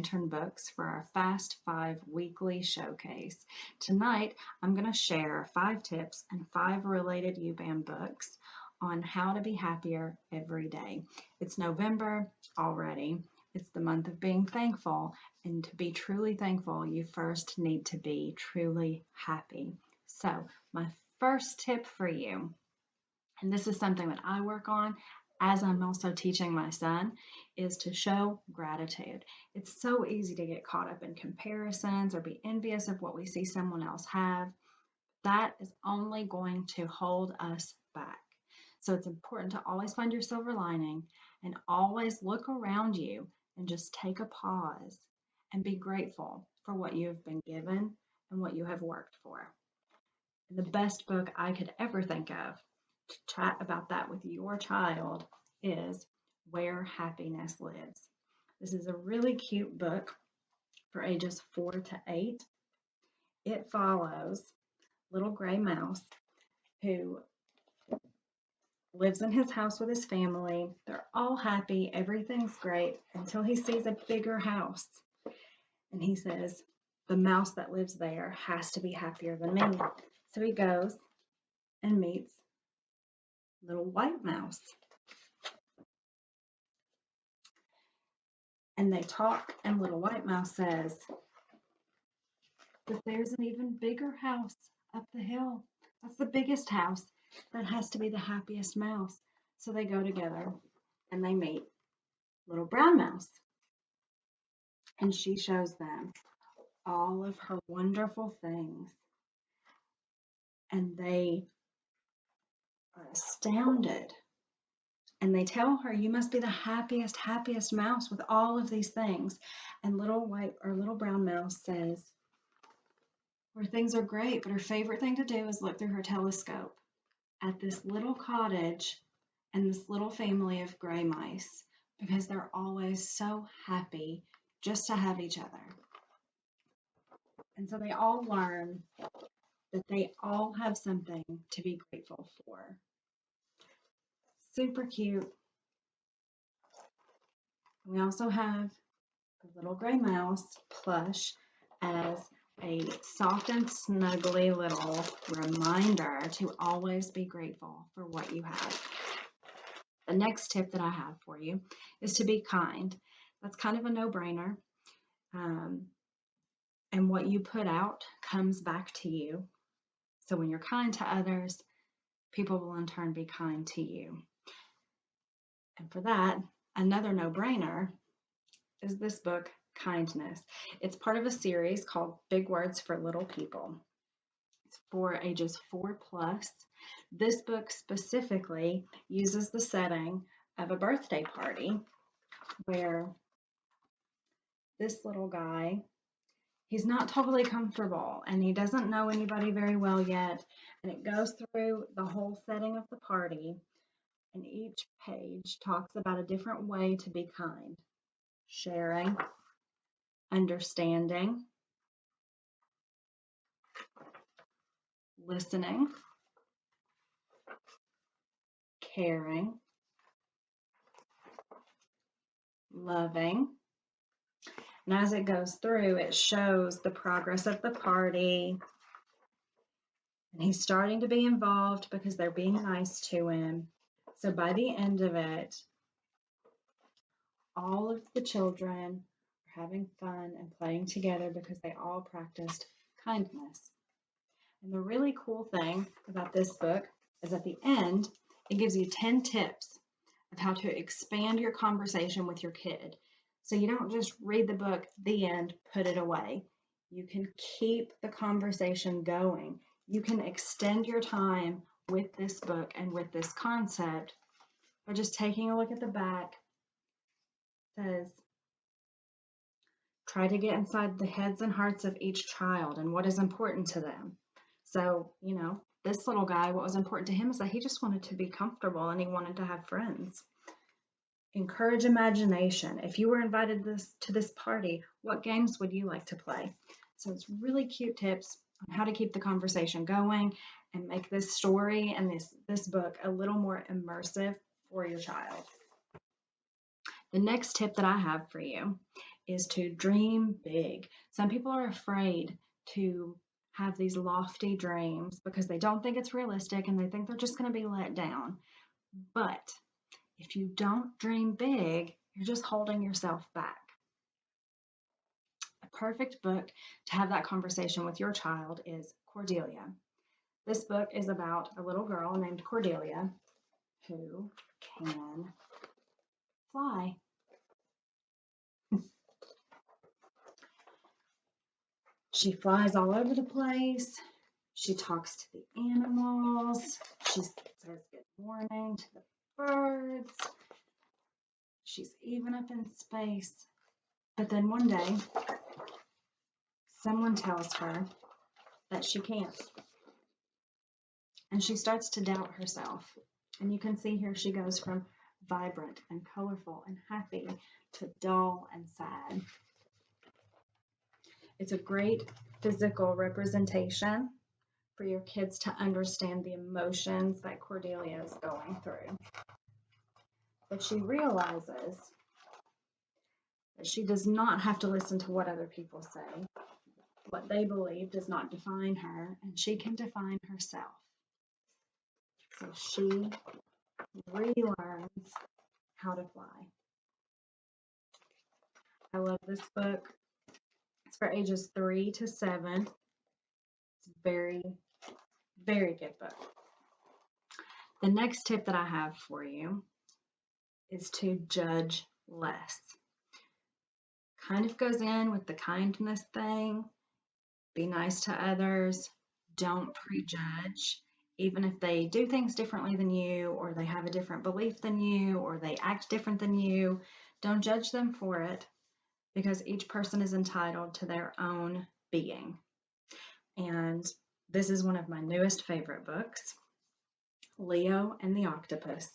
Lantern Books for our Fast 5 weekly showcase. Tonight, I'm going to share 5 tips and 5 related UBAM books on how to be happier every day. It's November already. It's the month of being thankful, and to be truly thankful, you first need to be truly happy. So, my first tip for you, and this is something that I work on as I'm also teaching my son, is to show gratitude. It's so easy to get caught up in comparisons or be envious of what we see someone else have. That is only going to hold us back. So it's important to always find your silver lining and always look around you and just take a pause and be grateful for what you have been given and what you have worked for. And the best book I could ever think of to chat about that with your child is Where Happiness Lives. This is a really cute book for ages 4 to 8. It follows little gray mouse who lives in his house with his family. They're all happy, everything's great until he sees a bigger house. And he says, the mouse that lives there has to be happier than me. So he goes and meets little white mouse. And they talk, and little white mouse says that there's an even bigger house up the hill. That's the biggest house. That has to be the happiest mouse. So they go together and they meet little brown mouse. And she shows them all of her wonderful things. And they are astounded. And they tell her, you must be the happiest mouse with all of these things. And little brown mouse says, where things are great, but her favorite thing to do is look through her telescope at this little cottage and this little family of gray mice because they're always so happy just to have each other. And so they all learn that they all have something to be grateful for. Super cute. We also have the little gray mouse plush as a soft and snuggly little reminder to always be grateful for what you have. The next tip that I have for you is to be kind. That's kind of a no-brainer. And what you put out comes back to you. So when you're kind to others, people will in turn be kind to you. And for that, another no-brainer is this book, Kindness. It's part of a series called Big Words for Little People. It's for ages 4 plus. This book specifically uses the setting of a birthday party where this little guy, he's not totally comfortable and he doesn't know anybody very well yet. And it goes through the whole setting of the party. And each page talks about a different way to be kind. Sharing, understanding, listening, caring, loving. And as it goes through, it shows the progress of the party. And he's starting to be involved because they're being nice to him. So by the end of it, all of the children are having fun and playing together because they all practiced kindness. And the really cool thing about this book is at the end, it gives you 10 tips of how to expand your conversation with your kid. So you don't just read the book, the end, put it away. You can keep the conversation going. You can extend your time with this book and with this concept by just taking a look at the back. It says, try to get inside the heads and hearts of each child and what is important to them. So, this little guy, what was important to him is that he just wanted to be comfortable and he wanted to have friends. Encourage imagination. If you were invited to this party, what games would you like to play? So it's really cute tips on how to keep the conversation going and make this story and this book a little more immersive for your child. The next tip that I have for you is to dream big. Some people are afraid to have these lofty dreams because they don't think it's realistic and they think they're just going to be let down. But if you don't dream big, you're just holding yourself back. A perfect book to have that conversation with your child is Cordelia. This book is about a little girl named Cordelia who can fly. She flies all over the place. She talks to the animals. She says good morning to the birds. She's even up in space. But then one day, someone tells her that she can't. And she starts to doubt herself. And you can see here she goes from vibrant and colorful and happy to dull and sad. It's a great physical representation for your kids to understand the emotions that Cordelia is going through. But she realizes that she does not have to listen to what other people say. What they believe does not define her, and she can define herself. So she relearns how to fly. I love this book. It's for ages 3 to 7. It's a very, very good book. The next tip that I have for you is to judge less. Kind of goes in with the kindness thing. Be nice to others. Don't prejudge. Even if they do things differently than you, or they have a different belief than you, or they act different than you, don't judge them for it, because each person is entitled to their own being. And this is one of my newest favorite books, Leo and the Octopus.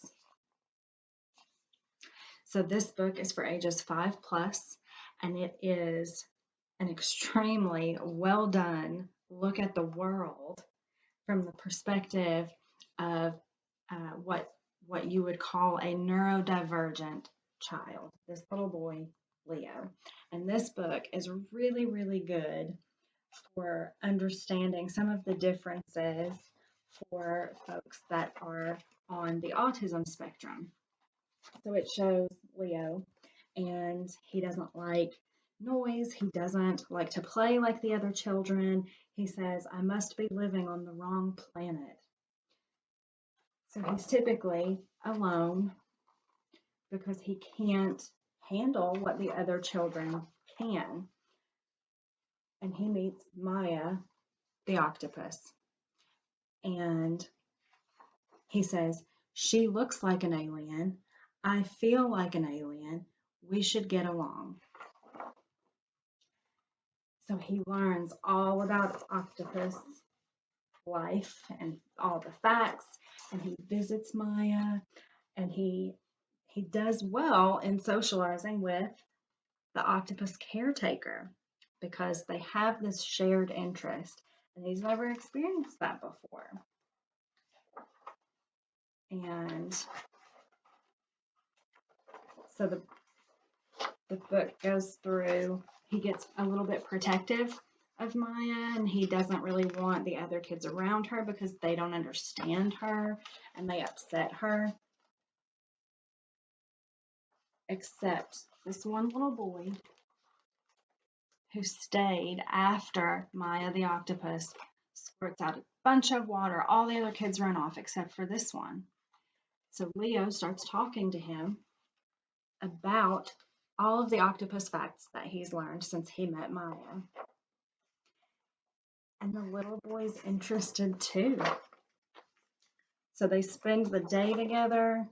So this book is for ages 5+, and it is an extremely well done look at the world from the perspective of what you would call a neurodivergent child, this little boy, Leo. And this book is really, really good for understanding some of the differences for folks that are on the autism spectrum. So it shows Leo, and he doesn't like noise. He doesn't like to play like the other children. He says, I must be living on the wrong planet. So he's typically alone because he can't handle what the other children can. And he meets Maya, the octopus. And he says, she looks like an alien. I feel like an alien. We should get along. So he learns all about octopus life and all the facts, and he visits Maya, and he does well in socializing with the octopus caretaker because they have this shared interest, and he's never experienced that before. And so the book goes through, he gets a little bit protective of Maya, and he doesn't really want the other kids around her because they don't understand her and they upset her. Except this one little boy who stayed after Maya the octopus squirts out a bunch of water. All the other kids run off except for this one. So Leo starts talking to him about all of the octopus facts that he's learned since he met Maya. And the little boy's interested too. So they spend the day together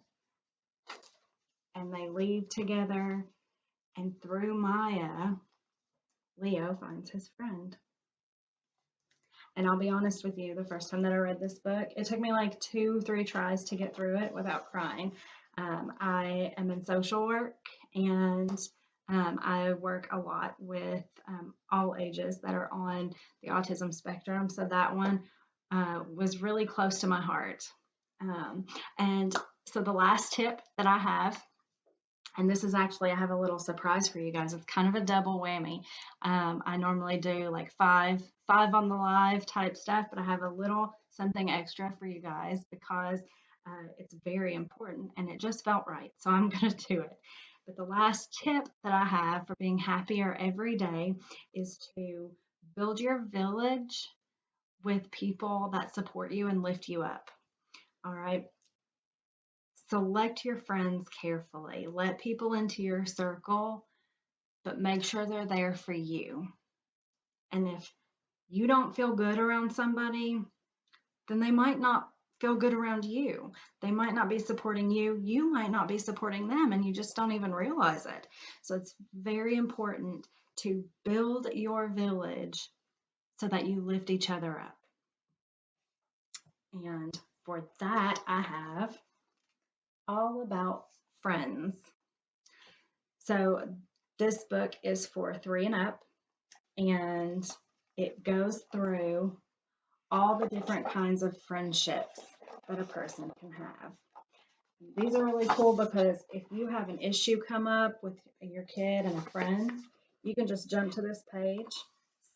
and they leave together. And through Maya, Leo finds his friend. And I'll be honest with you, the first time that I read this book, it took me like 2-3 tries to get through it without crying. I am in social work, and I work a lot with all ages that are on the autism spectrum. So that one was really close to my heart. And so the last tip that I have And this is actually, I have a little surprise for you guys. It's kind of a double whammy. I normally do like five on the live type stuff, but I have a little something extra for you guys because it's very important and it just felt right. So I'm going to do it. But the last tip that I have for being happier every day is to build your village with people that support you and lift you up. All right. Select your friends carefully. Let people into your circle, but make sure they're there for you. And if you don't feel good around somebody, then they might not feel good around you. They might not be supporting you. You might not be supporting them, and you just don't even realize it. So it's very important to build your village so that you lift each other up. And for that, I have All About Friends. So this book is for 3 and up, and it goes through all the different kinds of friendships that a person can have. These are really cool because if you have an issue come up with your kid and a friend, you can just jump to this page,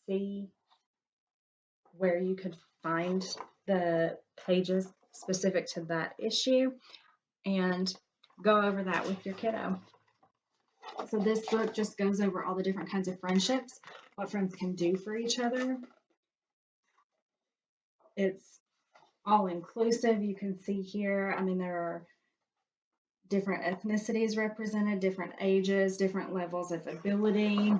see where you could find the pages specific to that issue, and go over that with your kiddo. So this book just goes over all the different kinds of friendships, what friends can do for each other. It's all inclusive. You can see here, I mean, there are different ethnicities represented, different ages, different levels of ability.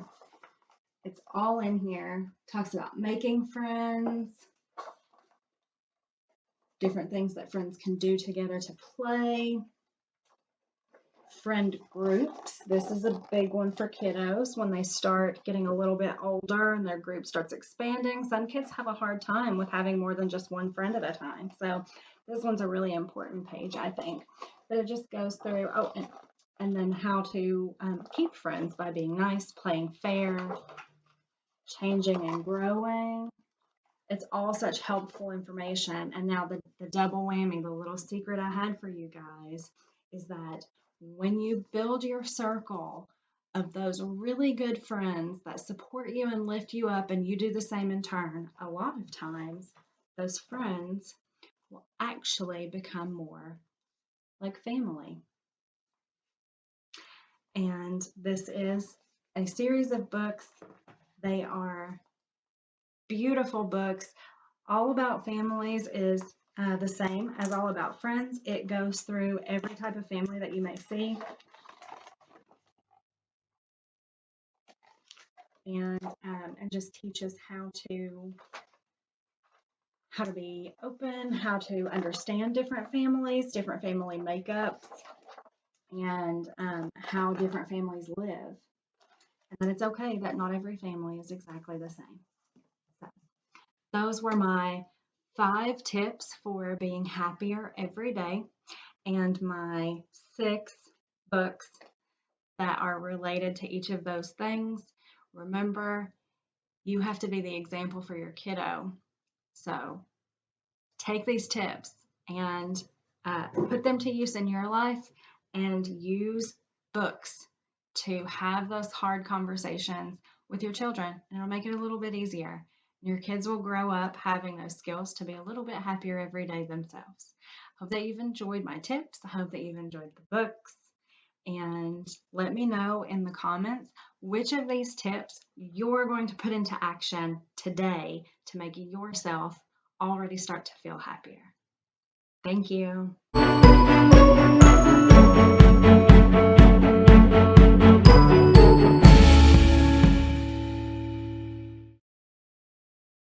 It's all in here. Talks about making friends, different things that friends can do together to play. Friend groups. This is a big one for kiddos when they start getting a little bit older and their group starts expanding. Some kids have a hard time with having more than just one friend at a time. So this one's a really important page, I think. But it just goes through, and then how to keep friends by being nice, playing fair, changing and growing. It's all such helpful information. And now the double whammy, the little secret I had for you guys is that when you build your circle of those really good friends that support you and lift you up, and you do the same in turn, a lot of times those friends will actually become more like family. And this is a series of books. They are beautiful books. All About Families is the same as All About Friends. It goes through every type of family that you may see. And just teaches how to be open, how to understand different families, different family makeups, and how different families live. And that it's okay that not every family is exactly the same. So those were my 5 tips for being happier every day, and my 6 books that are related to each of those things. Remember, you have to be the example for your kiddo. So take these tips and put them to use in your life, and use books to have those hard conversations with your children, and it'll make it a little bit easier. Your kids will grow up having those skills to be a little bit happier every day themselves. Hope that you've enjoyed my tips. I hope that you've enjoyed the books. And let me know in the comments which of these tips you're going to put into action today to make yourself already start to feel happier. Thank you.